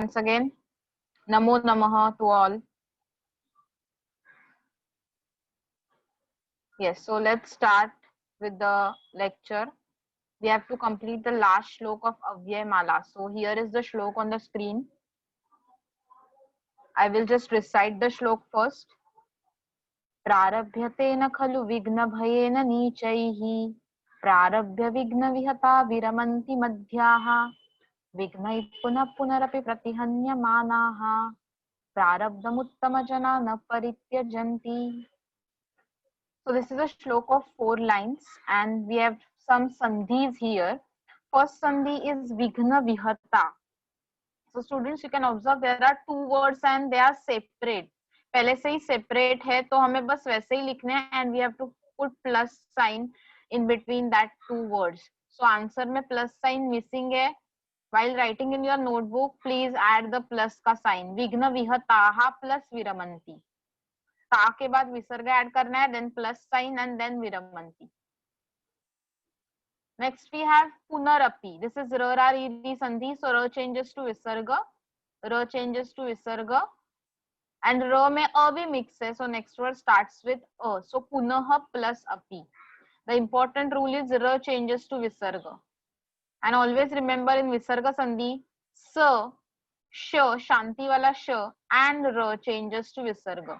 once again. Namo Namaha to all. Yes, so let's start with the lecture. We have to complete the last shlok of Avyay Mala. So here is the shlok on the screen. I will just recite the shlok first. प्रारभ्यते न खलु विघ्न भयेन नीचैः प्रारभ्य विघ्न विहता विरमन्ति मध्याः विघ्नैः पुनः पुनरपि प्रतिहन्यमानाः प्रारब्धमुत्तम जना न परित्यजन्ति. So this is a shlok of 4 lines and we have some sandhis here. First sandhi is vighna vihata. So students, you can observe there are 2 words and they are separate. पहले से ही separate है तो हमें बस वैसे ही लिखने हैं and we have to put plus sign in between that 2 words. So answer में plus sign missing है. While writing in your notebook, please add the plus का sign. विघ्न विहताः plus विरमन्ति. ता के बाद विसर्ग ऐड करना है, then plus sign and then विरमन्ति. Next we have punarapi. This is ra ra ri ri sandhi, so ra changes to visarga, ra changes to visarga, and ra में a भी mix है, so next word starts with a. So punah plus api. The important rule is ra changes to visarga, and always remember in visarga sandhi, sa, sh, shanti wala sh, and ra changes to visarga.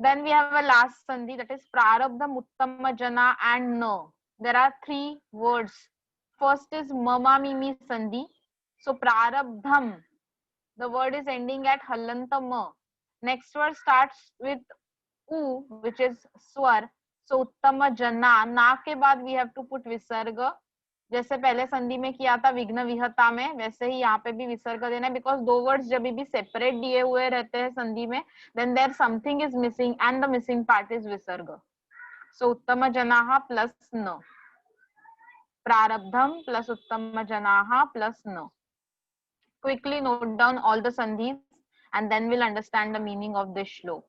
Then we have a last sandhi, that is prarabdham uttama jana and na. There are 3 words. First is mama mimi sandhi. So prarabdham, the word is ending at halanta ma. Next word starts with u, which is swar. So uttama jana, na के बाद we have to put visarga. जैसे पहले संधि में किया था विघ्न विहता में, वैसे ही यहाँ पे भी विसर्ग देना है, बिकॉज 2 वर्ड्स जब भी सेपरेट दिए हुए रहते हैं संधि में, then there something is missing and the missing part is विसर्ग. सो उत्तम जनाः प्लस न, प्रारब्धम प्लस उत्तम जनाः प्लस न. Quickly note down all the sandhis and then will understand the meaning of this shloka.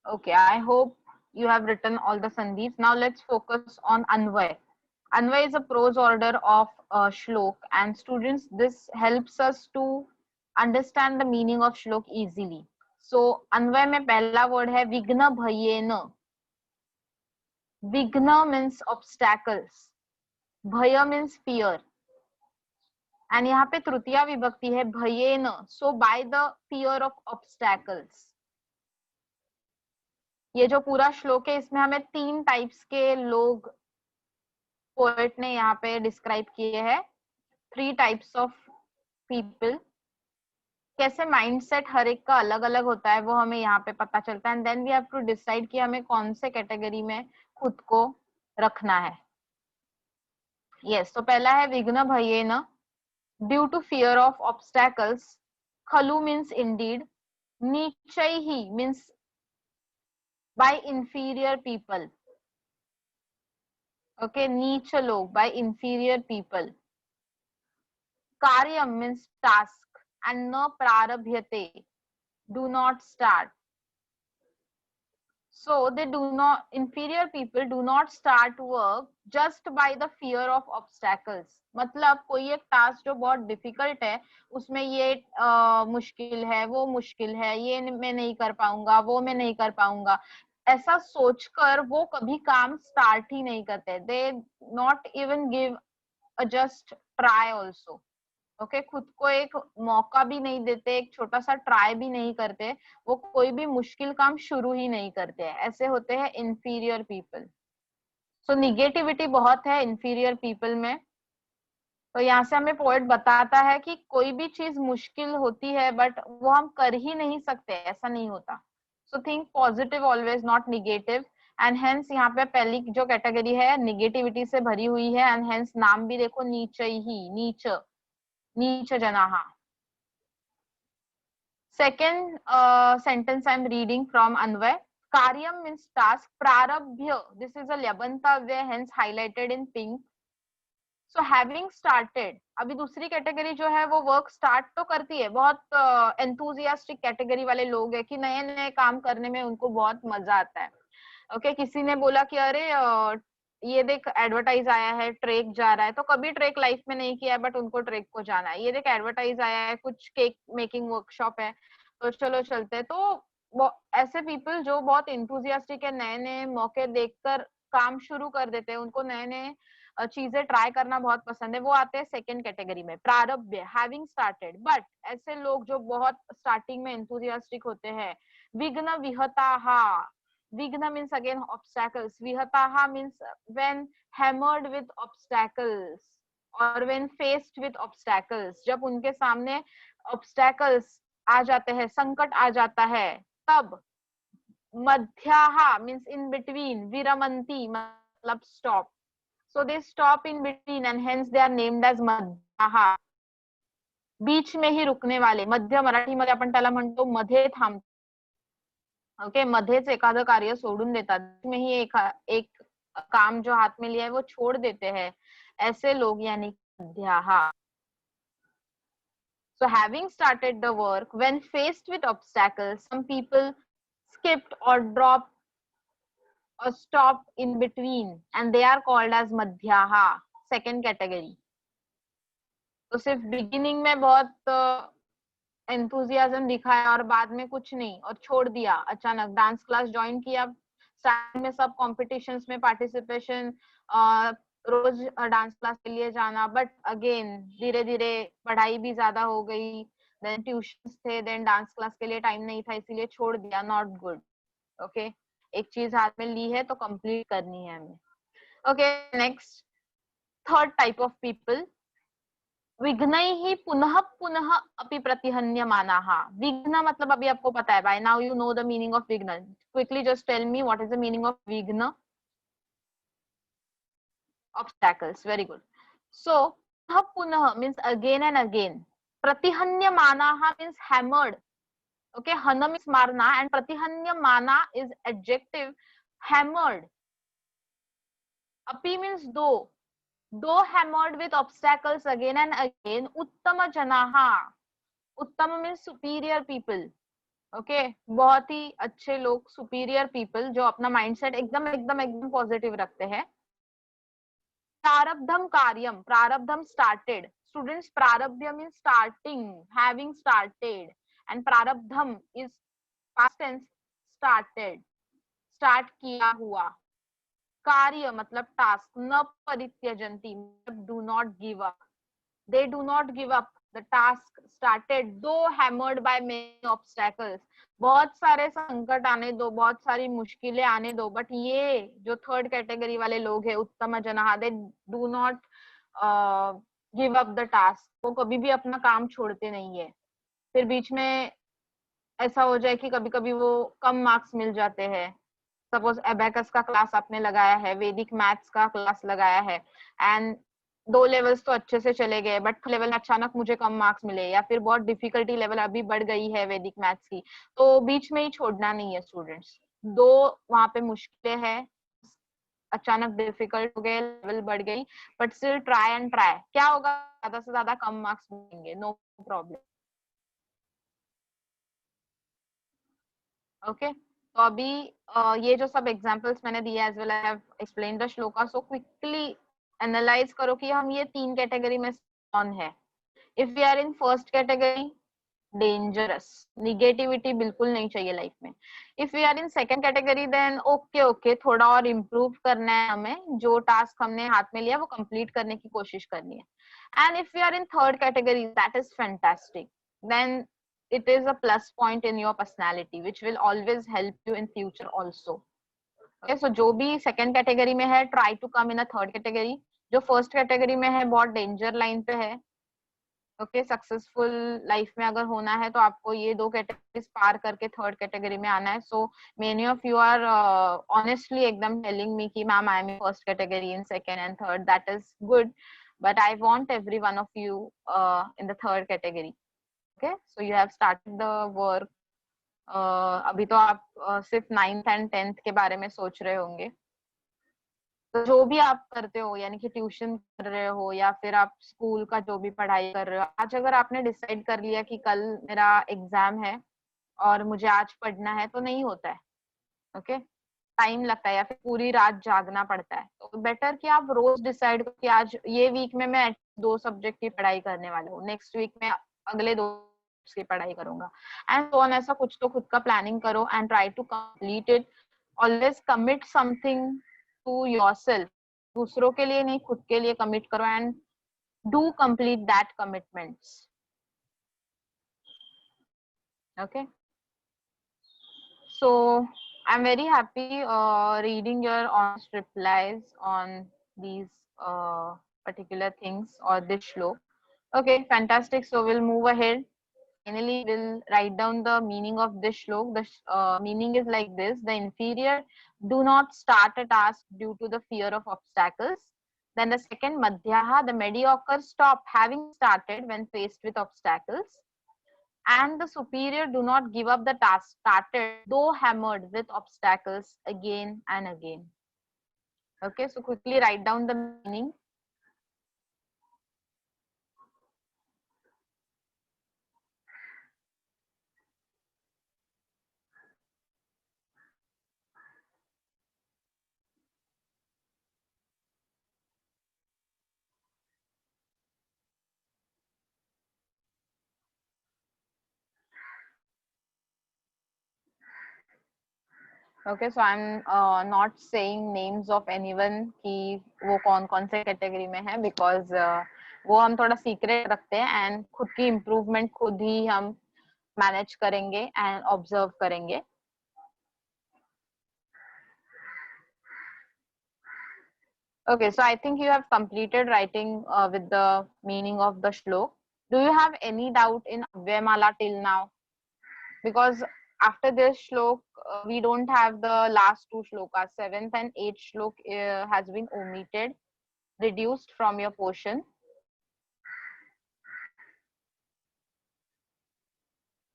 Okay, I hope you have written all the sandhis. Now let's focus on Anvay. Anvay is a prose order of shlok, and students, this helps us to understand the meaning of shlok easily. So Anvay में पहला word है विघ्न भयेन. Vighna means obstacles, भय means fear, and यहाँ पे तृतीया विभक्ति है भयेन, so by the fear of obstacles. ये जो पूरा श्लोक है इसमें हमें 3 टाइप्स के लोग पोएट ने यहाँ पे डिस्क्राइब किए हैं. 3 टाइप्स ऑफ पीपल. कैसे माइंडसेट हर एक का अलग अलग होता है वो हमें यहाँ पे पता चलता है, and then we have to decide कि हमें कौन से कैटेगरी में खुद को रखना है. यस, तो पहला है विघ्न भयेन, due to fear of obstacles. खलु मीन्स इंडीड. नीचैहि means by inferior people. Okay, नीच लोग, by inferior people. काryam means task, and न प्रारभ्यते, do not start. So they do not, inferior people do not start work just by the fear of obstacles. मतलब कोई एक task जो बहुत difficult है उसमें ये मुश्किल है, वो मुश्किल है, ये मैं नहीं कर पाऊंगा, वो मैं नहीं कर पाऊंगा, ऐसा सोचकर वो कभी काम स्टार्ट ही नहीं करते. They not even give a just try also. Okay, खुद को एक मौका भी नहीं देते, एक छोटा सा ट्राई भी नहीं करते, वो कोई भी मुश्किल काम शुरू ही नहीं करते हैं. ऐसे होते हैं इंफीरियर पीपल. सो निगेटिविटी बहुत है इंफीरियर पीपल में. तो यहाँ से हमें पोएट बताता है कि कोई भी चीज मुश्किल होती है बट वो हम कर ही नहीं सकते, ऐसा नहीं होता. So think positive always, not negative. And hence यहाँ पे पहली जो कैटेगरी है निगेटिविटी से भरी हुई है, एंड हेंस नाम भी देखो नीच ही, नीच नीच जनाः. Second sentence I am reading from Anvay. Karyam means task. Prarabhya, this is a lyabantavya, hence highlighted in pink. So having started, अभी दूसरी कैटेगरी जो है वो वर्क स्टार्ट तो करती है. बहुत एंथुजियास्टिक कैटेगरी वाले लोग है कि नए नए काम करने में उनको बहुत मजा आता है. ओके, किसी ने बोला कि अरे ये देख एडवर्टाइज आया है, ट्रेक जा रहा है, तो कभी ट्रेक लाइफ में नहीं किया है बट उनको ट्रेक को जाना है. ये देख एडवर्टाइज आया है, कुछ केक मेकिंग वर्कशॉप है, तो चलो चलते हैं. तो ऐसे पीपल जो बहुत इंथुजियास्टिक है, नए नए मौके देखकर काम शुरू कर देते हैं, उनको नए नए चीजें ट्राई करना बहुत पसंद है, वो आते हैं सेकंड कैटेगरी में. प्रारब्ध, हैविंग स्टार्टेड. बट ऐसे लोग जो बहुत स्टार्टिंग में एंथुजियास्टिक होते हैं, विघ्न विहताहा. Vigna means again obstacles. Vihataha means when hammered with obstacles or when faced with obstacles. जब उनके सामने obstacles आ जाते हैं, संकट आ जाता है, तब. मध्याहा means in between. विरमंती मतलब stop. So they stop in between and hence they are named as मध्याहा. बीच में ही रुकने वाले. मध्य मराठीमध्ये आपण त्याला म्हणतो मध्ये थांब. ओके, मध्येच एखादं कार्य सोडून देतात, में ही एक काम जो हाथ में लिया है वो छोड़ देते हैं, ऐसे लोग यानी मध्याहा. So having started the work, when faced with obstacles, some people skipped or dropped or stopped in between and they are called as madhyaha, second category. तो सिर्फ बिगिनिंग में बहुत एंथुजियाज्म दिखाया और बाद में कुछ नहीं और छोड़ दिया. अचानक डांस क्लास ज्वाइन किया, स्टार्टिंग में सब कॉम्पिटिशन्स में पार्टिसिपेशन, रोज डांस क्लास के लिए जाना, बट अगेन धीरे धीरे पढ़ाई भी ज्यादा हो गई, देन ट्यूशंस थे, देन डांस क्लास के लिए टाइम नहीं था इसीलिए छोड़ दिया. Not good. ओके, एक चीज हाथ में ली है तो कंप्लीट करनी है हमें. Okay, next, third type of people. विघ्नैः पुनः पुनः अपि प्रतिहन्यमानाः. विघ्न मतलब अभी आपको पता है, by now you know the meaning of विघ्न. Quickly just tell me what is the meaning of विघ्न. obstacles. Very good. So पुनः पुनः means again and again. प्रतिहन्यमानाः means hammered. Okay, hana means मारना and प्रतिहन्यमाना is adjective, hammered. अपि means though hammered with obstacles again and again. उत्तम जनाः. उत्तम means superior people. Okay, बहुत ही अच्छे लोग, सुपीरियर पीपल जो अपना माइंडसेट एकदम एकदम एकदम पॉजिटिव रखते हैं. प्रारब्धम कार्यम. प्रारब्धम स्टार्टेड. स्टूडेंट्स, प्रारब्ध means starting, having started, and प्रारब्धम is past tense, started, start किया हुआ. कार्य मतलब टास्क. न परित्यजन्ति, do not give up. They do not give up the task started though hammered by many obstacles. बहुत सारे संकट आने दो, बहुत सारी मुश्किलें आने दो, बट ये जो थर्ड कैटेगरी वाले लोग हैं, उत्तम जनाः, they do not give up the task. वो कभी भी अपना काम छोड़ते नहीं है. फिर बीच में ऐसा हो जाए कि कभी कभी वो कम मार्क्स मिल जाते हैं. सपोज एबेकस का क्लास आपने लगाया है, वैदिक मैथ्स का क्लास लगाया है, एंड 2 लेवल्स तो अच्छे से चले गए, बट लेवल में अचानक मुझे कम मार्क्स मिले, या फिर बहुत डिफिकल्टी लेवल अभी बढ़ गई है वैदिक मैथ्स की, तो बीच में ही छोड़ना नहीं है स्टूडेंट्स. 2 वहां पे मुश्किलें हैं, अचानक डिफिकल्ट हो गए, लेवल बढ़ गई, but still try and try. क्या होगा, ज्यादा से ज्यादा कम मार्क्स मिलेंगे, नो प्रॉब्लम. ओके, तो अभी ये जो सब एग्जांपल्स मैंने दिए, as well I have explain the shloka, so quickly analyze करो कि हम ये 3 कैटेगरी में कौन है. If we are in first category, dangerous, negativity बिल्कुल नहीं चाहिए लाइफ में. If we are in second category, then okay थोड़ा और इम्प्रूव करना है हमें, जो टास्क हमने हाथ में लिया वो कंप्लीट करने की कोशिश करनी है. And if we are in third category, that is fantastic, then it is a plus point in your personality which will always help you in future also. Okay, so जो भी second category में है, try to come in a third category. जो first category में है, बहुत danger line पे है. Okay, successful life में अगर होना है तो आपको ये 2 categories पार करके third category में आना है. So many of you are honestly एकदम telling me कि ma'am I am in first category, in second and third. That is good, but I want every one of you in the third category. Okay, so you have started the work. अभी तो आप सिर्फ 9th and 10th के बारे में सोच रहे होंगे, तो जो भी आप करते हो, यानी कि ट्यूशन कर रहे हो या फिर आप स्कूल का जो भी पढ़ाई कर रहे हो, आज अगर आपने डिसाइड कर लिया कि कल मेरा एग्जाम है और मुझे आज पढ़ना है, तो नहीं होता है। ओके, टाइम लगता है या फिर पूरी रात जागना पड़ता है। तो बेटर कि आप रोज डिसाइड करो कि आज ये वीक में मैं 2 सब्जेक्ट की पढ़ाई करने वाला हूँ, नेक्स्ट वीक में अगले 2 की पढ़ाई करूंगा, एंड सो ऑन। ऐसा कुछ तो खुद का प्लानिंग करो and try to complete it. Always commit something to yourself, दूसरों के लिए नहीं, खुद के लिए कमिट करो and do complete that commitments. Okay, so I'm very happy reading your honest replies on these particular things or this shlok. Okay, fantastic. So we'll move ahead. Finally, we'll write down the meaning of this shlok. The meaning is like this: the inferior do not start a task due to the fear of obstacles. Then the second, madhyaha, the mediocre stop having started when faced with obstacles. And the superior do not give up the task started, though hammered with obstacles again and again. Okay, so quickly write down the meaning. Okay, so I'm not saying names of anyone कि वो कौन से category में है, because वो हम थोड़ा secret रखते हैं एंड खुद की इम्प्रूवमेंट खुद ही हम मैनेज करेंगे एंड ऑब्जर्व करेंगे. Okay, so I think you have completed writing with the meaning of the shlok. Do you have any doubt in Avyamala till now? Because after this shlok, we don't have the last 2 shlokas. 7th and 8th shlok has been omitted, reduced from your portion.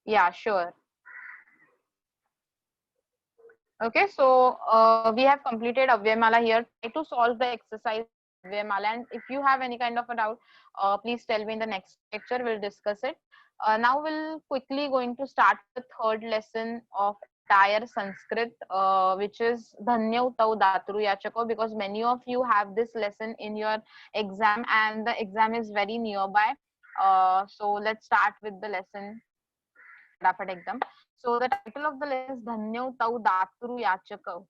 Yeah, sure. Okay, so we have completed Avyamala here. Try to solve the exercise Avyamala, and if you have any kind of a doubt, please tell me in the next lecture. We'll discuss it. Now we'll quickly going to start the third lesson of entire Sanskrit, which is Dhanya Utau Datru Yachako, because many of you have this lesson in your exam and the exam is very nearby. So let's start with the lesson. So the title of the lesson is Dhanya Utau Datru Yachako.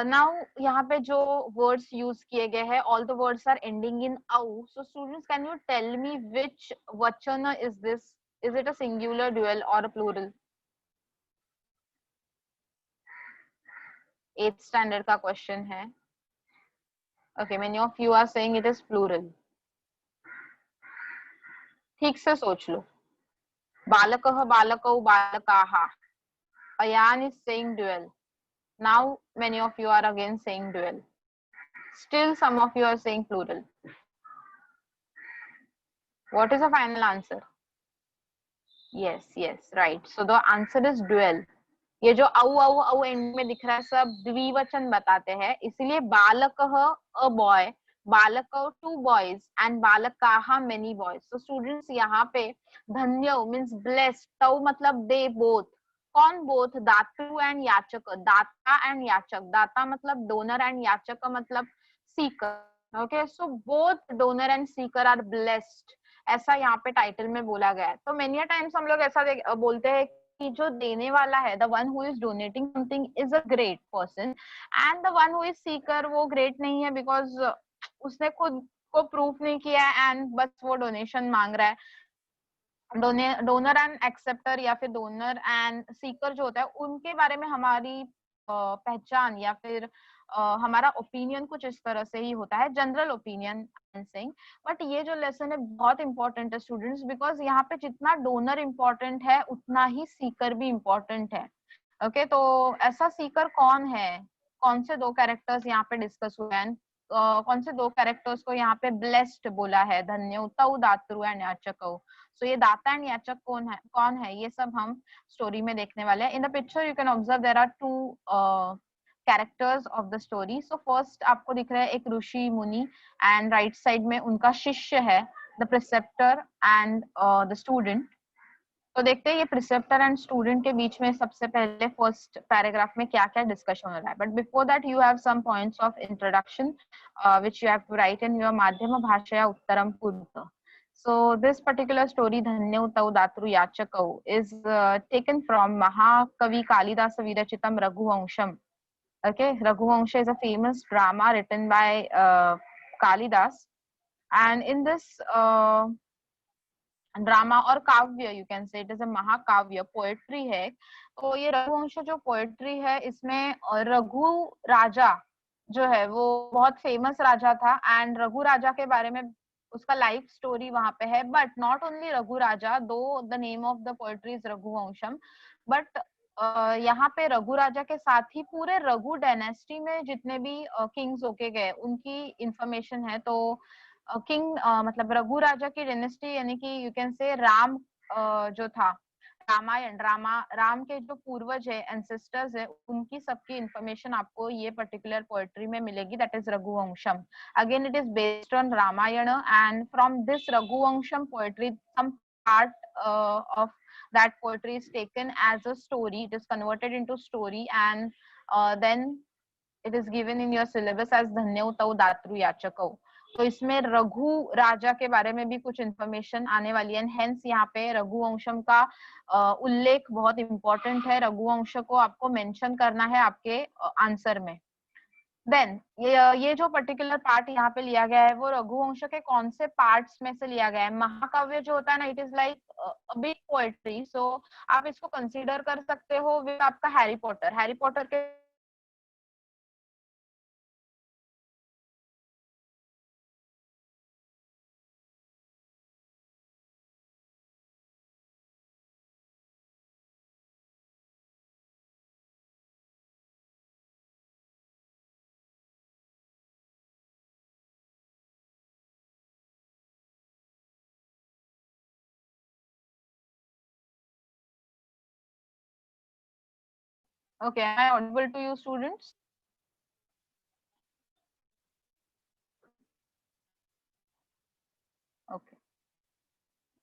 Now यहाँ पे जो words use किए गए हैं, all the words are ending in au. So students, can you tell me which vachana is this? Is it a singular, dual or a plural? 8th standard का question है. Okay, many of you are saying it is plural. ठीक से सोच लो. बालकः, बालकौ, बालकाः. Ayan is saying dual. Now many of you are again saying dual. Still some of you are saying plural. What is the final answer? Yes, right. So the answer is dual. ये जो औ औ औ and में दिख रहा है सब द्विवचन बताते हैं, इसीलिए बालकः अ बॉय, बालकौ 2 boys एंड बालकाः many boys. So students, यहाँ पे धन्य मीन्स ब्लेस्ड, तौ मतलब दे बोथ. कौन बोथ? दातु एंड याचक, दाता एंड याचक. दाता मतलब डोनर एंड याचक मतलब seeker. Okay, so both donor and seeker are blessed, ऐसा यहाँ पे टाइटल में बोला गया है. तो मेनी टाइम्स हम लोग ऐसा बोलते हैं कि जो देने वाला है, the one who is donating something is a great person, and the one who is seeker वो great नहीं है because उसने खुद को प्रूफ नहीं किया है एंड बस वो डोनेशन मांग रहा है. डोनर एंड एक्सेप्टर या फिर डोनर एंड सीकर जो होता है, उनके बारे में हमारी पहचान या फिर हमारा ओपिनियन कुछ इस तरह से ही होता है, जनरल ओपिनियन सेइंग. बट ये जो लेसन है बहुत इंपॉर्टेंट है स्टूडेंट्स, बिकॉज यहाँ पे जितना डोनर इंपॉर्टेंट है उतना ही सीकर भी इंपॉर्टेंट है. ओके, तो ऐसा सीकर कौन है, कौन से 2 कैरेक्टर्स यहाँ पे डिस्कस हुए हैं? कौन से दो कैरेक्टर्स को यहाँ पे ब्लेस्ड बोला है, धन्योतौ दातृ एंड याचकौ। सो ये दाता एंड याचक कौन है ये सब हम स्टोरी में देखने वाले हैं। In the picture you can observe there are two characters of the story. So first आपको दिख रहा है एक ऋषि मुनि एंड राइट साइड में उनका शिष्य है, the preceptor and the student. तो देखते हैं ये प्रिसेप्टर एंड स्टूडेंट के बीच में सबसे पहले फर्स्ट पैराग्राफ में क्या क्या डिस्कशन हो रहा है। But before that you have some points of introduction which you have to write in your माध्यम भाषया उत्तरम कुरुत। So this particular story Dhanyau Datru Yachakau is taken from Mahakavi Kalidasa Virachitam Raghuvansham. Okay, Raghuvansha is a famous drama written by Kalidas, and in this drama और काव्य you can से it is अ महाकाव्य, poetry है। तो ये रघुवंश जो poetry है इसमें रघु राजा जो है वो बहुत फेमस राजा था, एंड रघु राजा के बारे में उसका लाइफ स्टोरी वहां पे है। बट नॉट ओनली रघु राजा, दो the name of the poetry is Raghuvamsham, but यहाँ पे रघु राजा के साथ ही पूरे रघु डायनेस्टी में जितने भी किंग्स होके गए उनकी इंफॉर्मेशन है। तो किंग मतलब रघु राजा की डायनेस्टी यानी कि यू कैन से राम जो था, रामायण राम के जो पूर्वज है, एंसेस्टर्स है, उनकी सबकी इंफॉर्मेशन आपको ये पर्टिकुलर पोएट्री में मिलेगी, that is Raghuvansham. Again it is based on Ramayana, and from this Raghuvansham poetry some part of that poetry is taken as a story, it is converted into story, and then it is given in your syllabus as धन्यौ दातृ याचकौ। तो इसमें रघु राजा के बारे में भी कुछ information आने वाली है, हेंस यहाँ पे रघुवंशम का उल्लेख बहुत इंपॉर्टेंट है। रघुवंश को आपको मेंशन करना है आपके आंसर में। देन ये जो पर्टिकुलर पार्ट यहाँ पे लिया गया है वो रघुवंश के कौन से पार्ट्स में से लिया गया है। महाकाव्य जो होता है ना, it is like big poetry, so आप इसको कंसीडर कर सकते हो विद आपका हैरी पॉटर के Okay, am I audible to you students? Okay.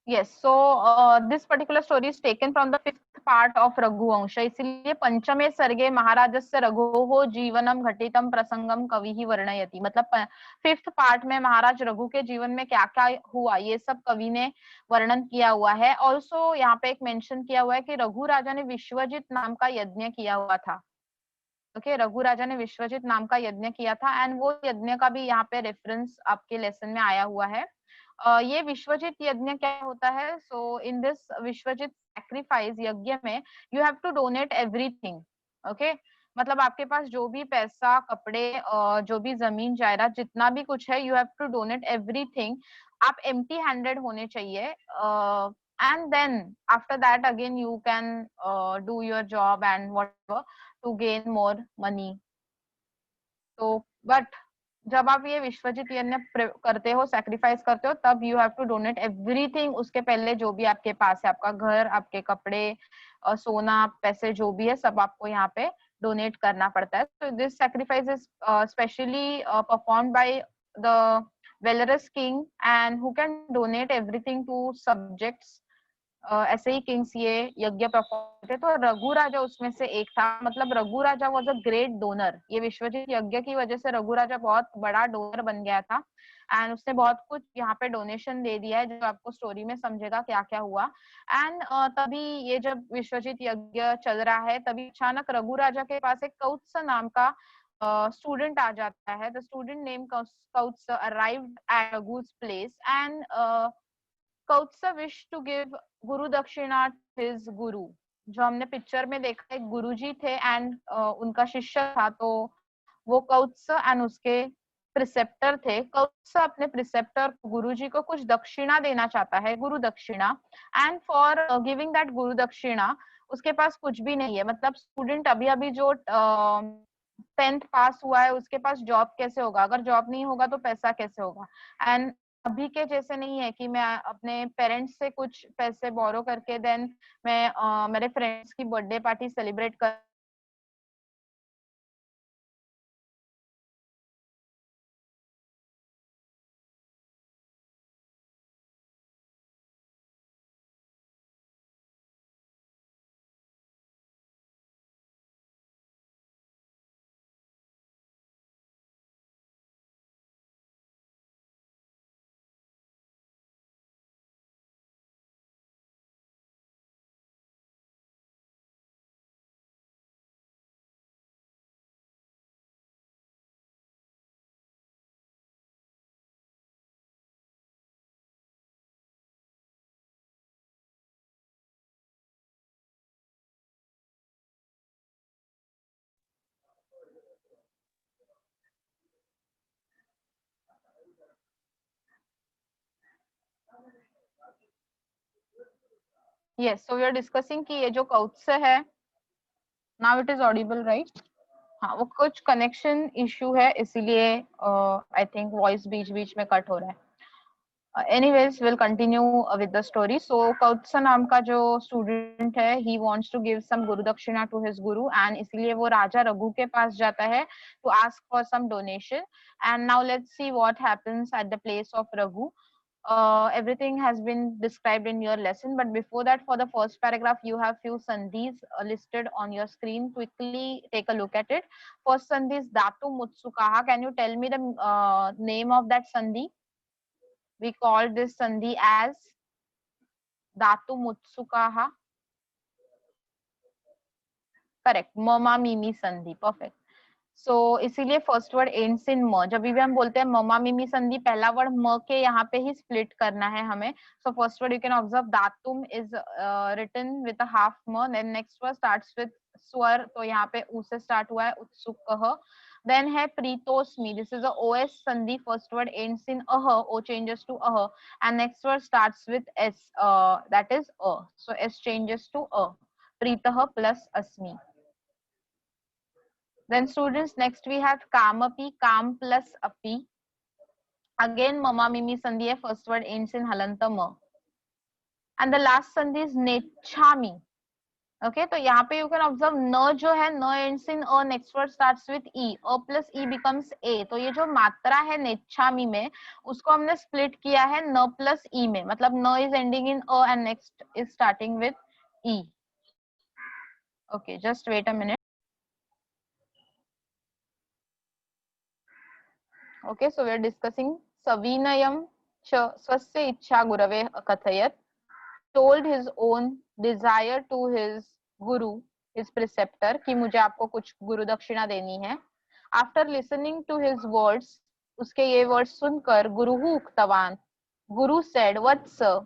Yes, so this particular story is taken from the fifth part of Raghuvansh. इसलिए पंचमे सर्गे महाराजस्य रघोः जीवनम घटितम प्रसंगम कवि ही वर्णयति। मतलब फिफ्थ पार्ट में महाराज रघु के जीवन में क्या क्या हुआ ये सब कवि ने वर्णन किया हुआ है। ऑल्सो यहाँ पे एक मेंशन किया हुआ है कि रघु राजा ने विश्वजित नाम का यज्ञ किया हुआ था। ओके, रघु राजा ने विश्वजित नाम का यज्ञ किया था, एंड वो यज्ञ का भी यहाँ पे रेफरेंस आपके लेसन में आया हुआ है। ये विश्वजित यज्ञ क्या होता है? So in this Vishwajit sacrifice यज्ञ में you have to donate everything. Okay, मतलब आपके पास जो भी पैसा, कपड़े, जो भी जमीन जायदाद जितना भी कुछ है, you have to donate everything. आप एम्प्टी हैंडेड होने चाहिए, and then after that again you can do your job and whatever to gain more money. तो बट जब आप ये विश्वजित यज्ञ करते हो, सैक्रिफाइस करते हो, तब you have to donate everything. उसके पहले जो भी आपके पास है, आपका घर, आपके कपड़े, सोना, पैसे जो भी है, सब आपको यहाँ पे डोनेट करना पड़ता है। तो this sacrifice is specially performed by the valorous king and who can donate everything to subjects. ऐसे ही किंग्स ये यज्ञ परफॉर्म थे। तो रघु राजा उसमें से एक था। मतलब रघु राजा वाज अ ग्रेट डोनर। ये विश्वजित यज्ञ की वजह से रघु राजा बहुत बड़ा डोनर बन गया था, एंड उसने बहुत कुछ यहाँ पे डोनेशन दे दिया है, जो आपको स्टोरी में समझेगा क्या क्या हुआ। एंड तभी ये जब विश्वजित यज्ञ चल रहा है, तभी अचानक रघु राजा के पास एक कौत्स नाम का स्टूडेंट आ जाता है। The student name Kautsa arrived at Raghu's place, and Kautsa wish to give guru dakshina his गुरु। जो हमने पिक्चर में देखा, एक गुरुजी थे एंड उनका शिष्य था। तो वो कौत्स एंड उसके प्रिसेप्टर थे। कौत्स अपने प्रिसेप्टर गुरुजी को कुछ दक्षिणा देना चाहता है, गुरु दक्षिणा, एंड फॉर गिविंग दैट गुरु दक्षिणा उसके पास कुछ भी नहीं है। मतलब स्टूडेंट अभी अभी जो 10th पास हुआ है उसके पास जॉब कैसे होगा, अगर जॉब नहीं होगा तो पैसा कैसे होगा। एंड अभी के जैसे नहीं है कि मैं अपने पेरेंट्स से कुछ पैसे बोरो करके देन मैं मेरे फ्रेंड्स की बर्थडे पार्टी सेलिब्रेट कर। Yes, so we are discussing कि ये जो कौत्स है, now it is audible right. हाँ, वो कुछ कनेक्शन इशू है इसीलिए आई थिंक वॉइस बीच बीच में कट हो रहा है। Anyways will continue with the story. So Kautsa नाम का जो स्टूडेंट है, he wants to give some guru dakshina to his Guru, and इसलिए वो राजा रघु के पास जाता है to ask for some donation. And now let's see what happens at the place of Raghu. Everything has been described in your lesson, but before that, for the first paragraph you have few sandhis listed on your screen. Quickly take a look at it. First sandhi is dhatu mutsukaha. Can you tell me the name of that sandhi? We call this sandhi as dhatu mutsukaha. Correct, mama mimi sandhi. Perfect. सो इसीलिए first word ends इन म। जब भी हम बोलते हैं mama मिमी संधि, पहला वर्ड म के यहाँ पे ही स्प्लिट करना है हमें। So first word you can observe दातुम इज रिटन विद हाफ म, then next word starts with स्वर, तो यहाँ पे उ से स्टार्ट हुआ है उत्सुकः। देन है प्रीतोस्मि, दिस इज अ ओएस संधि, फर्स्ट वर्ड एंड्स इन अह, ओ चेंजेस टू अह, and next word starts with S, that is अ, सो एस चेंजेस टू अ, प्रीतः प्लस अस्मि। Then students, next we have kamapi, kam plus api. Again mama mimi sandhi hai, first word ends in halanta ma. And the last sandhi is nechami. Okay, तो यहाँ पे you can observe न जो है, न ends in a, next word starts with e, a plus e becomes a। तो ये जो मात्रा है नेच्छामी में, उसको हमने split किया है न plus e में, मतलब न is ending in a and next is starting with e। Okay, just wait a minute. Okay, so we are discussing Savinayam Swasya Ichha Gurave Kathayat, told his own desire to his guru, his preceptor, कि मुझे आपको कुछ गुरु दक्षिणा देनी है। After listening to his words, उसके ये words सुनकर गुरुहु उक्तवान, Guru said, Vatsa,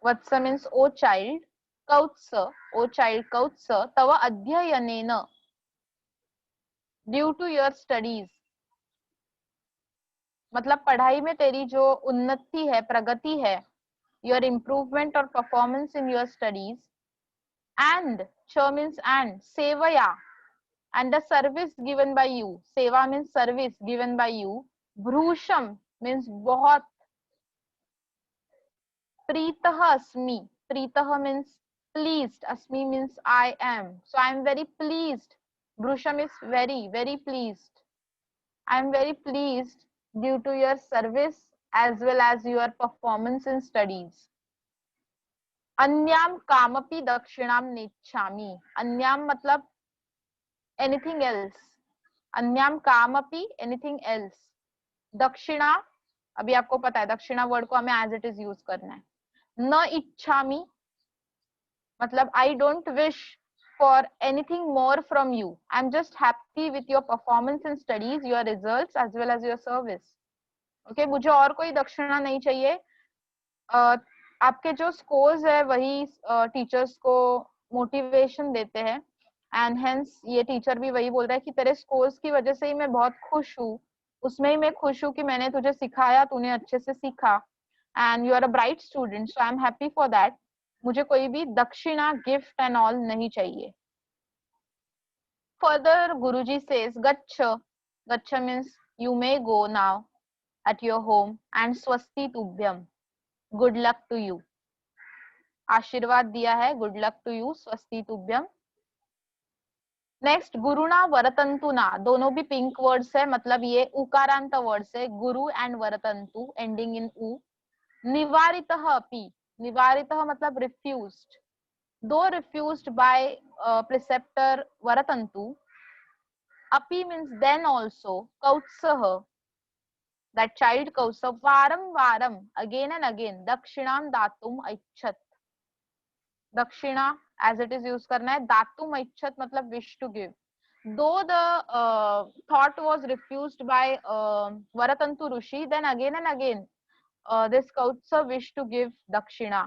Vatsa means O child, Kautsa, O child Kautsa, Tava Adhyayanena, due to your studies, मतलब पढ़ाई में तेरी जो उन्नति है, प्रगति है, your improvement or performance in your studies, and ch means and, sevaya, and the service given by you, seva means service given by you, bhrusham means बहुत, प्रीतः asmi, प्रीतः means pleased, asmi means I am, so I am very pleased, bhrusham is very, very pleased, I am very pleased due to your service as well as your performance in studies. अन्याम कामपि दक्षिणाम नेच्छामि, अन्याम मतलब anything else, अन्याम कामपि anything else, दक्षिणा अभी आपको पता है दक्षिणा वर्ड को हमें एज इट इज यूज करना है। न इच्छामि मतलब I don't wish for anything more from you, I'm just happy with your performance in studies, your results as well as your service। okay, मुझे और कोई दक्षिणा नहीं चाहिए। आपके जो स्कोर्स है वही टीचर्स को मोटिवेशन देते हैं, एंड हेंस ये टीचर भी वही बोल रहा है कि तेरे स्कोर्स की वजह से ही मैं बहुत खुश हूँ, उसमें ही मैं खुश हूँ कि मैंने तुझे सिखाया, तूने अच्छे से सीखा, and you are a bright student, so I am happy for that. मुझे कोई भी दक्षिणा गिफ्ट एंड ऑल नहीं चाहिए। Further, Guruji says, Gaccha. Gaccha means you may go now at your home, and Swasti Tubhyam. Good luck to you. आशीर्वाद दिया है, good luck to you, Swasti Tubhyam. Next गुरुना वरतंतुना, दोनों भी पिंक वर्ड्स है, मतलब ये उकारांत वर्ड्स है, गुरु एंड वरतंतु एंडिंग इन उ. निवारितः अपि, निवारितः मतलब रिफ्यूज्ड, दो रिफ्यूज्ड बाय प्रिसेप्टर वरतंतु. अपि मीन्स देन ऑल्सो. कौत्सः, that child Kausav, varam varam, again and again, dakshinam datum aichhat. Dakshina as it is used करना है, datum aichhat मतलब wish to give. Though the thought was refused by Varatantu Rishi, then again and again this Kautsa wished to give dakshina.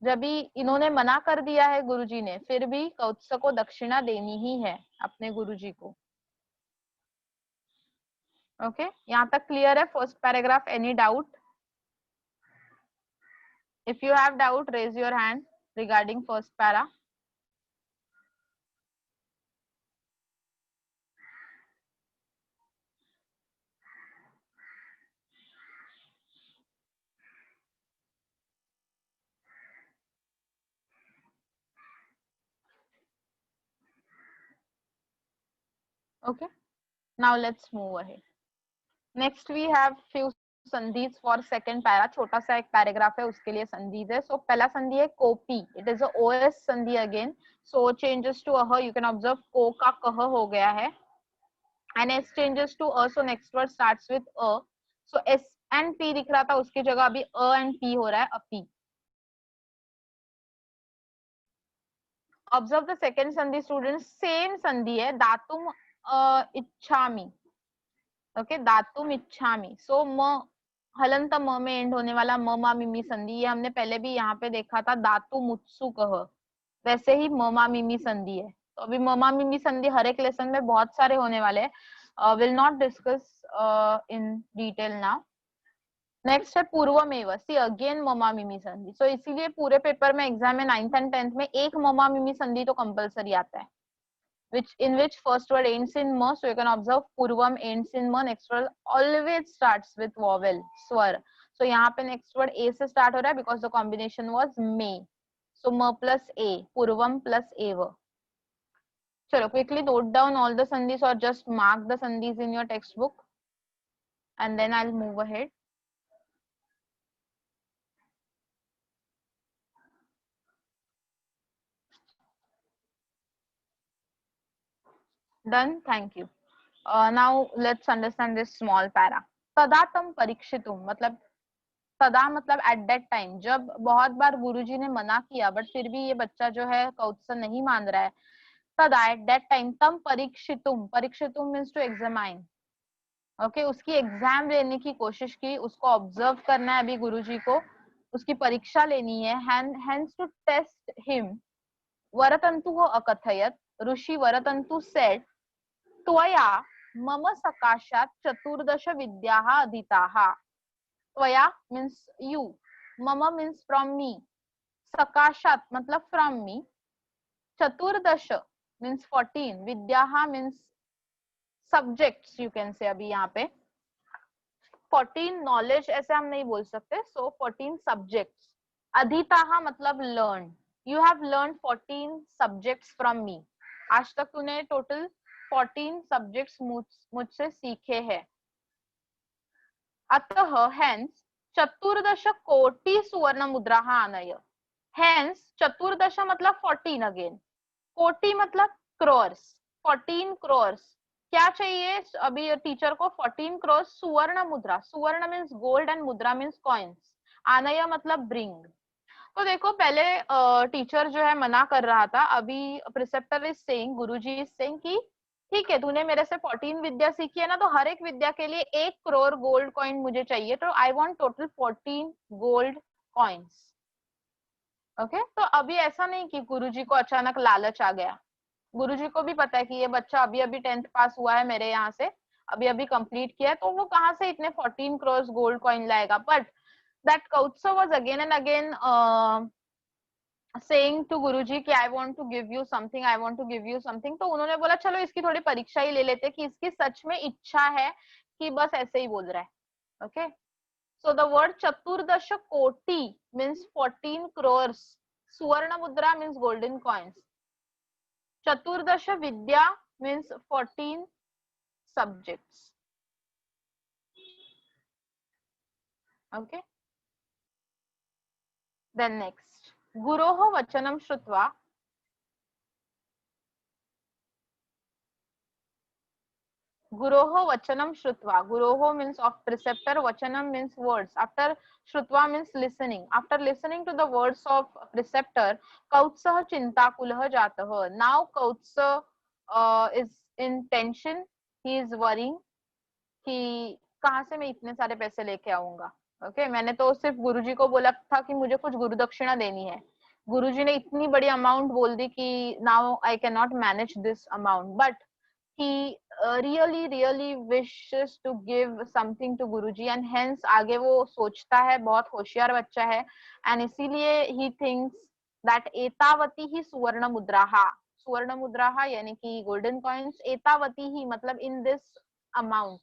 जब भी इन्होंने मना कर दिया है गुरुजी ने, फिर भी कौत्स को दक्षिणा देनी ही है अपने गुरुजी को. ओके यहाँ तक क्लियर है first paragraph. Any doubt? If you have doubt raise your hand regarding first para. okay, now let's move ahead. Next we have few sandhis for second para. छोटा सा एक पैराग्राफ है, उसके लिए संधिज है. सो पहला संधि है कोपी. इट इज अ ओएस संधि अगेन. सो चेंजेस टू अह, यू कैन ऑब्जर्व को का कह हो गया है, एंड एस चेंजेस टू अ. So next word starts with अ. सो एस एंड पी दिख रहा था, उसकी जगह अभी अ एंड पी हो रहा है, अपी. ऑब्जर्व द सेकंड संधि स्टूडेंट. सेम संधि है, दातुम इच्छामि. ओके, दातुम इच्छामि. सो म हलंत म में एंड होने वाला म मा मिमी संधि, ये हमने पहले भी यहाँ पे देखा था. दातु मुत्सुकः, वैसे ही म मा मिमी संधि है. तो अभी म मा मिमी संधि हर एक लेसन में बहुत सारे होने वाले हैं. Will not discuss in detail now. Next है पूर्वमेव. सी अगेन म मा मिमी संधि. सो इसीलिए पूरे पेपर में एग्जाम में 9th and 10th में एक म मा मिमी संधि तो कंपलसरी आता है, which in which first word ends in ma. So you can observe purvam ends in ma. Next word always starts with vowel swar. So यहाँ पे next word a से start हो रहा है because the combination was may. So ma plus a, purvam plus eva. चलो quickly note down all the sandhis or just mark the sandhis in your textbook, and then I'll move ahead. Done. Thank you. Now let's understand this small para. तदातम परीक्षितुम मतलब तदा मतलब eight that time. जब बहुत बार गुरुजी ने मना किया but फिर भी ये बच्चा जो है कौत्स नहीं मान रहा है. तदा एट दैट टाइम तम परीक्षितुम. परीक्षितुम मीन्स टू एग्जामाइन. ओके, उसकी एग्जाम लेने की कोशिश की, उसको ऑब्जर्व करना है अभी गुरुजी को, उसकी परीक्षा लेनी है. Hence to test him Varatantu अकथयत. ऋषि वरतंतु सेड त्वया मम सकाशात चतुर्दश विद्याः अधीताः. त्वया मीन्स यू, मम मीन्स फ्रॉम मी, सकाशात मतलब फ्रॉम मी, चतुर्दश मीन्स 14, विद्याः means subjects you can say. अभी यहाँ पे 14 नॉलेज ऐसे हम नहीं बोल सकते. सो 14 सब्जेक्ट्स. अधीताः मतलब learn. You have learn 14 subjects from me. आज तक तूने टोटल 14 सब्जेक्ट्स मुझसे सीखे हैं. अतः हेंस चतुर्दश कोटि सुवर्ण मुद्रा आनय. हेंस चतुर्दश मतलब 14 अगेन, कोटि मतलब क्रोर्स, 14 क्रोर्स. क्या चाहिए अभी टीचर को? 14 क्रोर्स सुवर्ण मुद्रा. सुवर्ण मीन्स गोल्ड एंड मुद्रा मीन्स कॉइन्स. आनय मतलब ब्रिंग. तो देखो पहले टीचर जो है मना कर रहा था, अभी preceptor is saying, Guruji is saying कि ठीक है तूने मेरे से 14 विद्या सीखी है ना, तो हर एक विद्या के लिए 1 करोड़ गोल्ड कॉइन मुझे चाहिए. तो I want total 14 gold coins. Okay, तो अभी ऐसा नहीं कि गुरुजी को अचानक लालच आ गया. गुरुजी को भी पता है कि ये बच्चा अभी अभी 10th पास हुआ है मेरे यहाँ से, अभी अभी कंप्लीट किया है, तो वो कहाँ से इतने 14 करोड़ गोल्ड कॉइन लाएगा. But that Kautsa was again and again saying to गुरुजी कि I want to give you something, I want to give you something, तो उन्होंने बोला चलो इसकी थोड़ी परीक्षा ही ले लेते कि इसकी सच में इच्छा है कि बस ऐसे ही बोल रहा है. Okay, so the word चतुर्दश कोटि means 14 crores. सुवर्ण मुद्रा means golden coins. चतुर्दश विद्या means 14 subjects. Okay, then next, गुरोः वचनं श्रुत्वा. गुरोः वचनं श्रुत्वा. गुरोः means of preceptor, vachanam means words. After श्रुत्वा means listening. After listening to the words of preceptor, कौत्सः चिन्ताकुलः जातः. Now Kautsa is in tension. He is worrying कि कहाँ से मैं इतने सारे पैसे लेके आऊंगा. ओके, मैंने तो सिर्फ गुरुजी को बोला था कि मुझे कुछ गुरु दक्षिणा देनी है. गुरुजी ने इतनी बड़ी अमाउंट बोल दी कि now I can not manage this amount, but he really wishes to give something to Guruji, and hence आगे वो सोचता है, बहुत होशियार बच्चा है, and इसीलिए he thinks that एतावती ही सुवर्ण मुद्राहा यानी कि गोल्डन कॉइन्स. एतावती ही मतलब in this amount,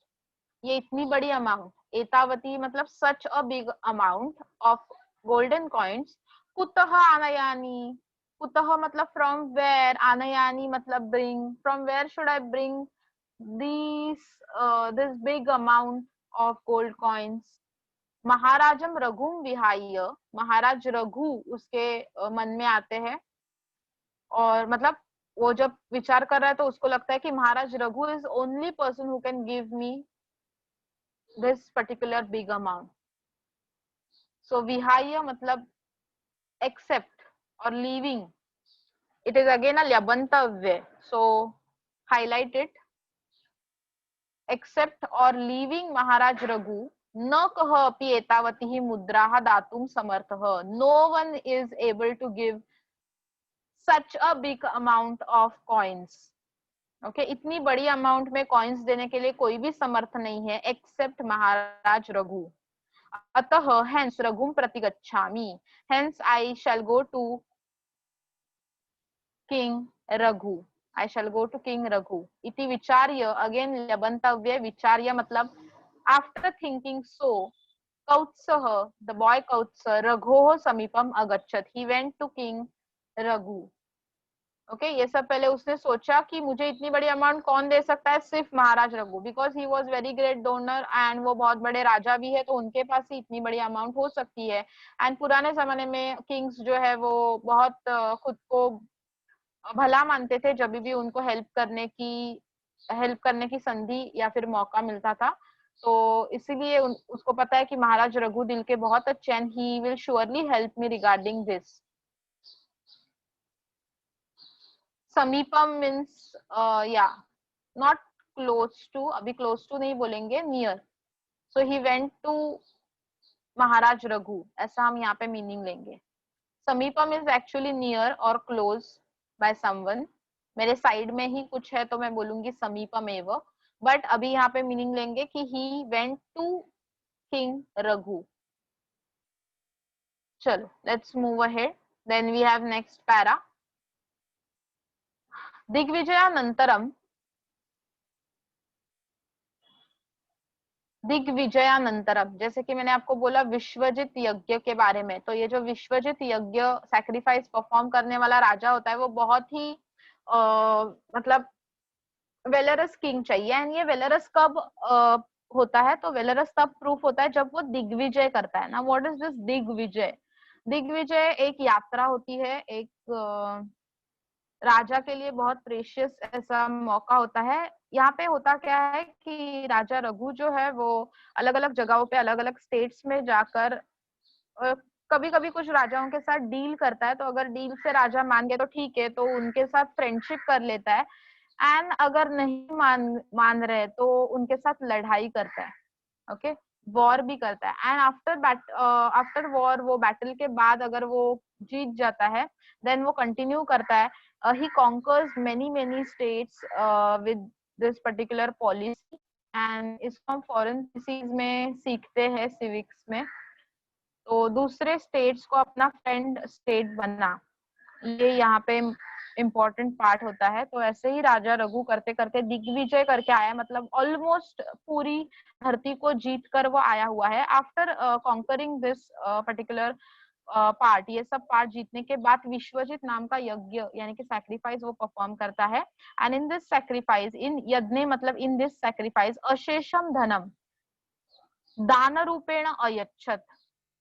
ये इतनी बड़ी अमाउंट. एतावती मतलब such a big amount of golden coins. कुतः आनयानि. कुतः मतलब from where. आनयानि मतलब bring. From where should I bring this big amount of gold coins? महाराजम रघुम विहाय. महाराज रघु उसके मन में आते हैं, और मतलब वो जब विचार कर रहा है तो उसको लगता है कि Maharaj Raghu is only person who can give me this particular big amount. So vihaya matlab accept or leaving. It is again a lyabantavya, so highlight it. Accept or leaving Maharaj Raghu. न कह अपि एतावती ही मुद्राः दातुं समर्थः. No one is able to give such a big amount of coins. Okay, इतनी बड़ी amount में coins देने के लिए कोई भी समर्थ नहीं है एक्सेप्ट महाराज रघु. अतः हेंस रघुम प्रतिगच्छामि. Hence I shall go to king Raghu. I shall go to king Raghu. इति विचार्य, अगेन लबंतव्य. विचार्य मतलब आफ्टर थिंकिंग सो, कौत्सः द बॉय कौत्स रघोः समीपम अगच्छत. He went to king Raghu. Okay, ये सब पहले उसने सोचा कि मुझे इतनी बड़ी अमाउंट कौन दे सकता है, सिर्फ Maharaj Raghu, because he was very great donor and वो बहुत बड़े राजा भी है, तो उनके पास ही इतनी बड़ी अमाउंट हो सकती है. एंड पुराने जमाने में किंग्स जो है वो बहुत खुद को भला मानते थे जब भी उनको हेल्प करने की संधि या फिर मौका मिलता था. तो इसीलिए उसको पता है कि महाराज रघु दिल के बहुत अच्छे, and he will surely help me regarding this. समीपम मीन्स या नॉट क्लोज टू. अभी क्लोज टू नहीं बोलेंगे, near. So he went to Maharaj Raghu, ऐसा हम यहाँ पे मीनिंग लेंगे. समीपम इज एक्चुअली नियर और क्लोज बाय समवन. मेरे साइड में ही कुछ है तो मैं बोलूंगी समीपम एव, बट अभी यहाँ पे मीनिंग लेंगे कि he went to king Raghu. चलो let's move ahead. Then we have next para. दिग्विजयानंतरम. दिग्विजयानंतरम, जैसे कि मैंने आपको बोला विश्वजित यज्ञ के बारे में, तो ये जो विश्वजित यज्ञ सैक्रिफाइस परफॉर्म करने वाला राजा होता है वो बहुत ही मतलब वेलरस किंग चाहिए. एंड ये वेलरस कब होता है, तो वेलरस तब प्रूफ होता है जब वो दिग्विजय करता है ना. What is this digvijay? दिग्विजय एक यात्रा होती है, एक राजा के लिए बहुत प्रेशियस ऐसा मौका होता है. यहाँ पे होता क्या है कि राजा रघु जो है वो अलग अलग जगहों पे अलग अलग स्टेट्स में जाकर कभी कभी कुछ राजाओं के साथ डील करता है. तो अगर डील से राजा मान गए तो ठीक है, तो उनके साथ फ्रेंडशिप कर लेता है. एंड अगर नहीं मान रहे तो उनके साथ लड़ाई करता है. ओके, वॉर भी करता है. एंड आफ्टर वॉर, वो बैटल के बाद अगर वो जीत जाता है, देन वो कंटिन्यू करता है. he conquers many states with this particular policy, and इसको हम फॉरेन पॉलिसीज में सीखते हैं सिविक्स में. तो दूसरे स्टेट्स को अपना फ्रेंड स्टेट बनना, ये यहाँ पे इम्पोर्टेंट पार्ट होता है। तो ऐसे ही राजा रघु करते करते दिग्विजय करके आया, मतलब ऑलमोस्ट पूरी धरती को जीत कर वो आया हुआ है। After conquering this particular part, ये सब पार्ट जीतने के बाद विश्वजित नाम का यज्ञ यानी कि सैक्रिफाइस वो परफॉर्म करता है। एंड इन दिस सैक्रिफाइस, इन यज्ञ मतलब इन दिस सैक्रिफाइस, अशेषम धनम दान रूपेण अयच्छत।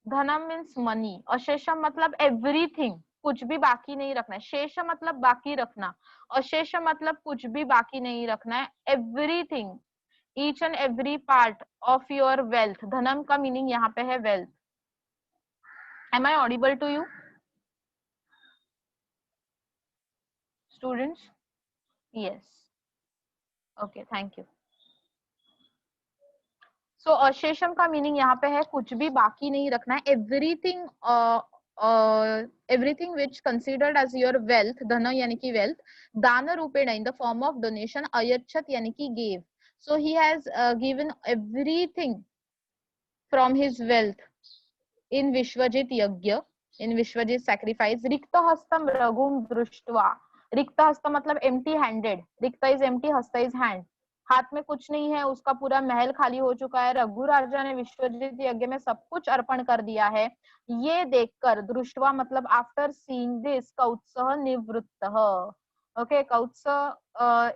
धनम मीन्स मनी, अशेषम मतलब एवरीथिंग, कुछ भी बाकी नहीं रखना है। शेष मतलब बाकी रखना, अशेष मतलब कुछ भी बाकी नहीं रखना है। Everything, each and every part of your wealth. धनम का मीनिंग यहाँ पे है wealth. Am I audible to you students? Yes, okay, thank you. So अशेषम का मीनिंग यहाँ पे है कुछ भी बाकी नहीं रखना है। Everything, everything which considered as your wealth, धन यानी कि वेल्थ, दान रूपेण in the form of donation, अयच्छत यानी कि gave. So he has given everything from his wealth in Vishwajit yagya, in Vishwajit sacrifice. रिक्त हस्तम रघुम दृष्ट्वा, रिक्त हस्त मतलब एम्प्टी हैंडेड, रिक्त इज एम्प्टी, हस्त इज हैंड, हाथ में कुछ नहीं है, उसका पूरा महल खाली हो चुका है। रघु राजा ने विश्वजित यज्ञ में सब कुछ अर्पण कर दिया है। ये देखकर, दृष्टवा मतलब आफ्टर सीइंग दिस, कौत्सः निवृत्तः। Okay, Kautsa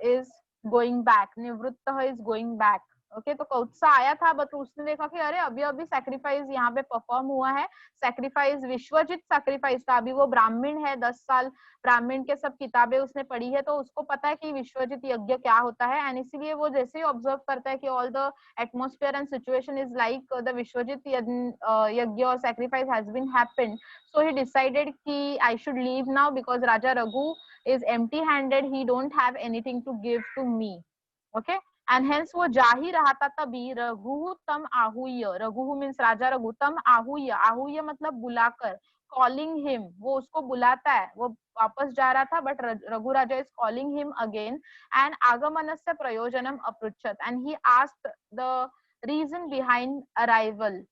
is going back, निवृत्तः इज गोइंग बैक। ओके, तो कौत्सा आया था, बट उसने देखा कि अरे अभी अभी सैक्रिफाइस यहाँ पे परफॉर्म हुआ है। सैक्रिफाइस विश्वजित सैक्रिफाइस था। अभी वो ब्राह्मण है, 10 साल ब्राह्मण के सब किताबें उसने पढ़ी है, तो उसको पता है कि विश्वजित यज्ञ क्या होता है। एंड इसीलिए वो जैसे ही ऑब्जर्व करता है कि all the atmosphere and situation is like the Vishwajit yagya और sacrifice has been happened, so he decided कि I should leave now because Raja Raghu is empty handed, he don't have anything to give to me. Okay, and hence वो जा ही रहा था, तभी रघु तम आहूय, Raghu means राजा रघु, तम आहूय, आहूय मतलब बुलाकर, कॉलिंग हिम, वो उसको बुलाता है, वो वापस जा रहा था, but Raghu Raja is calling him again. And आगमनस्य प्रयोजनम अपृच्छत, and he asked the reason behind arrival.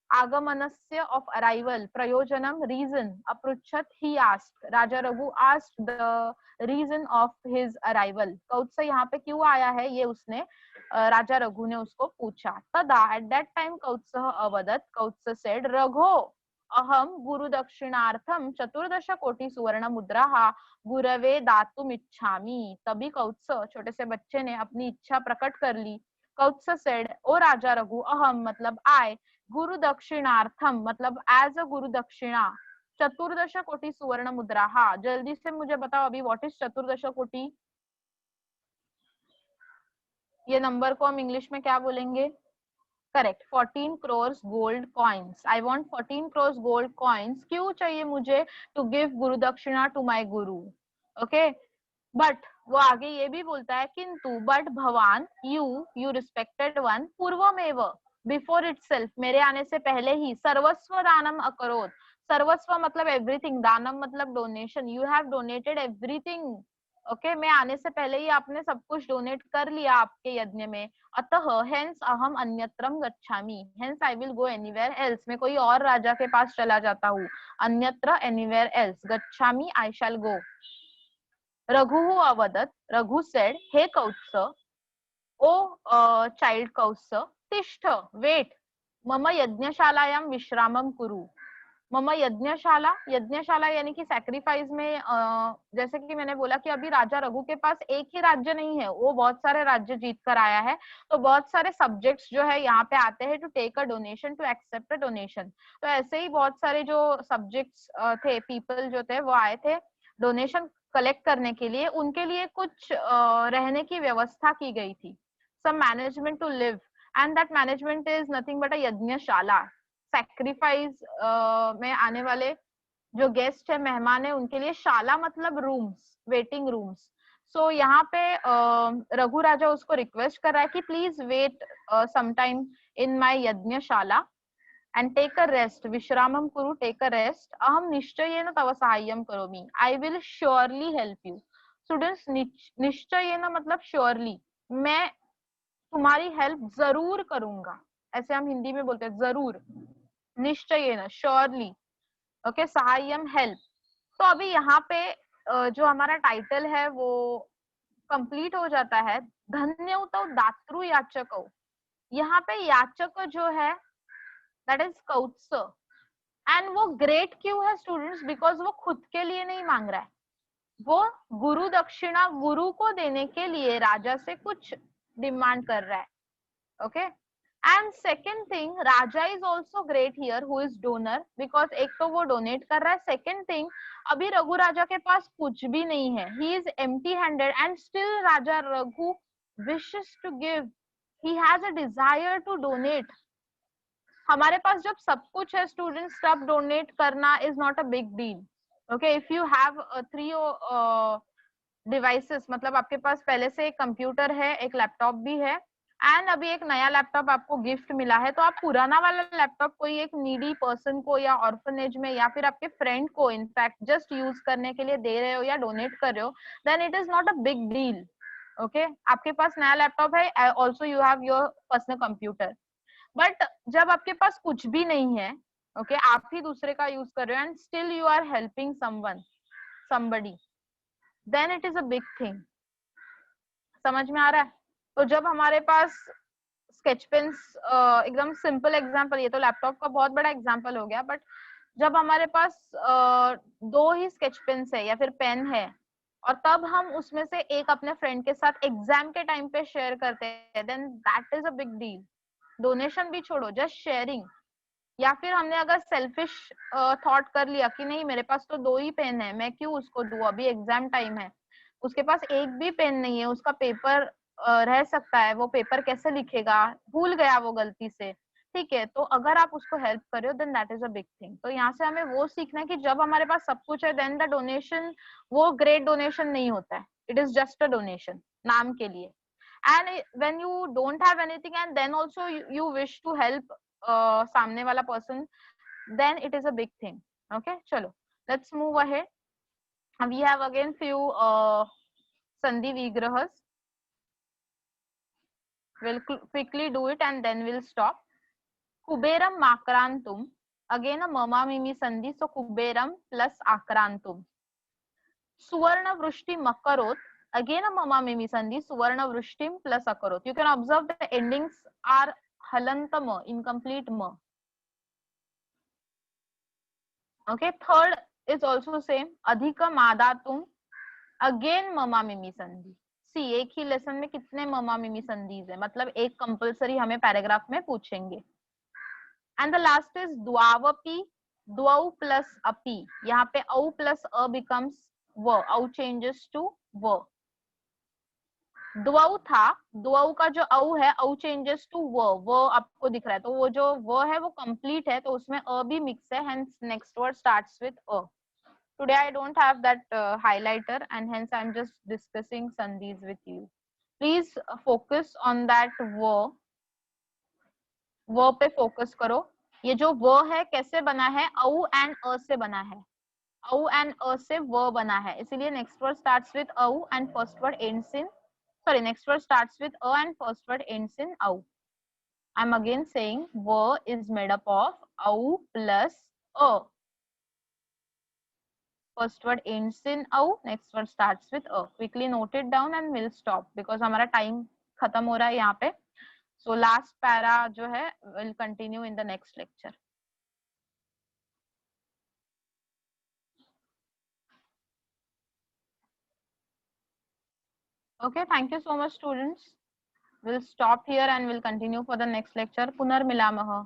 आगमनस्य ऑफ अराइवल, प्रयोजनम रीजन, अपृच्छत he asked, Raja Raghu asked the reason of his arrival. Kautsa यहाँ पे क्यों आया है ये उसने, राजा रघु ने उसको पूछा। तदा एट दैट टाइम कौत्स अवदत, कौत्स सेड रघो अहम गुरु दक्षिणार्थम 14 कोटि सुवर्ण मुद्रा गुरवे दातुम इच्छामि। तभी कौत्स, छोटे से बच्चे ने अपनी इच्छा प्रकट कर ली। कौत्स सेड, ओ राजा रघु, अहम मतलब आई, गुरु दक्षिणार्थम मतलब एज अ गुरु दक्षिणा, 14 कोटि सुवर्ण मुद्रा। हाँ, जल्दी से मुझे बताओ अभी व्हाट इज 14 कोटि? ये नंबर को हम इंग्लिश में क्या बोलेंगे? Correct, 14 crores gold coins. I want 14 crores gold coins. क्यों चाहिए मुझे? To give guru dakshina to my Guru. Okay, but वो आगे ये भी बोलता है, किंतु but Bhawan, you respected one, पूर्वमेव बिफोर इटसेल्फ, मेरे आने से पहले ही, सर्वस्व दानम अकरोत। सर्वस्व मतलब एवरीथिंग, दानम मतलब donation, you have donated everything. Okay, मैं आने से पहले ही आपने सब कुछ डोनेट कर लिया आपके यज्ञ में। अतः हेंस अहम अन्यत्रम गच्छामि, hence I will go anywhere else, मैं कोई और राजा के पास चला जाता हूँ। अन्यत्र एनीवेयर एल्स, गच्छामि आई शैल गो। रघु अवदत, रघु सेड, हे कौत्स, ओ चाइल्ड कौत्स, तिष्ठ, वेट, मम यज्ञशालायां विश्रामम कुरु। मम यज्ञशाला, यज्ञशाला यानी कि सैक्रिफाइस में, जैसे कि मैंने बोला कि अभी राजा रघु के पास एक ही राज्य नहीं है, वो बहुत सारे राज्य जीत कर आया है, तो बहुत सारे सब्जेक्ट्स जो है यहाँ पे आते हैं to take a donation, to accept a donation. तो ऐसे ही बहुत सारे जो सब्जेक्ट्स थे, पीपल जो थे वो आए थे डोनेशन कलेक्ट करने के लिए, उनके लिए कुछ रहने की व्यवस्था की गई थी, some management to live, and that management is nothing but a yagyashala. Sacrifice में आने वाले जो गेस्ट है, मेहमान है, उनके लिए शाला मतलब रूम्स, वेटिंग रूम्स। सो यहाँ पे रघु राजा उसको रिक्वेस्ट कर रहा है कि please wait some time in my yagyashala and take a rest, vishramam kuru, take a rest, aham nishchayena tava sahayyam karomi, I will surely help you. Students, निश्चयेन मतलब surely, मैं तुम्हारी हेल्प जरूर करूंगा, ऐसे हम हिंदी में बोलते हैं जरूर। निश्चयेन, श्योरली। ओके, सहायम हेल्प, तो अभी यहाँ पे जो हमारा टाइटल है वो कंप्लीट हो जाता है। धन्यौतौ दातृ याचकौ, यहाँ पे याचक जो है दैट इज कौत्स, एंड वो ग्रेट क्यों है स्टूडेंट्स? बिकॉज वो खुद के लिए नहीं मांग रहा है, वो गुरु दक्षिणा गुरु को देने के लिए राजा से कुछ डिमांड कर रहा है। Okay, and second thing, Raja is also great here who is donor, because एक तो वो डोनेट कर रहा है, सेकेंड थिंग अभी रघु राजा के पास कुछ भी नहीं है, he is empty handed and still Raja Raghu wishes to give, he has a desire to donate. हमारे पास जब सब कुछ है स्टूडेंट्स, तब डोनेट करना is not a big deal. Okay, if you have 3 devices, मतलब आपके पास पहले से एक कंप्यूटर है, एक लैपटॉप भी है, एंड अभी एक नया लैपटॉप आपको गिफ्ट मिला है, तो आप पुराना वाला लैपटॉप कोई एक नीडी पर्सन को या ऑर्फनेज में या फिर आपके फ्रेंड को इनफैक्ट जस्ट यूज करने के लिए दे रहे हो या डोनेट कर रहे हो, then it is not a big deal. Okay, आपके पास नया लैपटॉप है, also you have your personal computer, but जब आपके पास कुछ भी नहीं है, ओके, आप ही दूसरे का यूज कर रहे हो and still you are helping someone, somebody, then it is a big thing. समझ में आ रहा है? तो जब हमारे पास स्केच पेन्स, एकदम सिंपल एग्जांपल, ये तो लैपटॉप का बहुत बड़ा एग्जांपल हो गया, बट जब हमारे पास 2 ही स्केच पेन्स है या फिर पेन है, और तब हम उसमें से एक अपने फ्रेंड के साथ एग्जाम के टाइम पे शेयर करते हैं, then that is a big deal. Donation भी छोड़ो, जस्ट शेयरिंग। या फिर हमने अगर सेल्फिश थॉट कर लिया कि नहीं मेरे पास तो 2 ही पेन है, मैं क्यों उसको दूं, अभी एग्जाम टाइम है, उसके पास एक भी पेन नहीं है, उसका पेपर रह सकता है, वो पेपर कैसे लिखेगा, भूल गया वो गलती से, ठीक है, तो अगर आप उसको हेल्प कर रहे हो then that is a big thing. तो यहाँ से हमें वो सीखना है कि जब हमारे पास सब कुछ है देन द डोनेशन वो ग्रेट डोनेशन नहीं होता है, it is just a donation नाम के लिए। And when you don't have anything and then also you wish to help सामने वाला person, then it is a big thing. Okay, chalo, let's move ahead. We have again few sandhi vigrahas. We'll quickly do it and then we'll stop. Kuberam makrantum, again a mama mimi sandhi, so kuberam plus akrantum. Suvarna vrishti makarot, again a mama mimi sandhi, suvarna vrishtim plus akarot. You can observe the endings are halantama, incomplete ma. Okay, third is also same, adhika madatum, again mama मिमी संधि। सी, एक ही lesson में कितने mama मिमी संधिज है, मतलब एक compulsory हमें पैराग्राफ में पूछेंगे। एंड द लास्ट इज द्वावपी, द्वौ प्लस अपी, यहाँ पे औ प्लस अ बिकम्स व, औ चेंजेस टू व। द्वौ था, द्वौ का जो औ है औ चेंजेस टू व आपको दिख रहा है, तो वो जो व है वो कंप्लीट है, तो उसमें अ भी मिक्स है, hence next word starts with a. Today I don't have that highlighter and hence I'm just discussing sandhis with you. Please focus on that verb. Verb पे focus करो। ये जो verb है कैसे बना है, औ and अ से बना है, औ and अ से verb बना है, इसीलिए next word starts with औ and first word ends in, sorry, next word starts with a and first word ends in औ. I'm again saying verb is made up of औ plus a. First word ends in au, next word starts with a. Quickly note it down and we'll stop because हमारा time खत्म हो रहा है यहाँ पे. So last para जो है will continue in the next lecture. Okay, thank you so much students. We'll stop here and we'll continue for the next lecture. पुनर्मिलामः.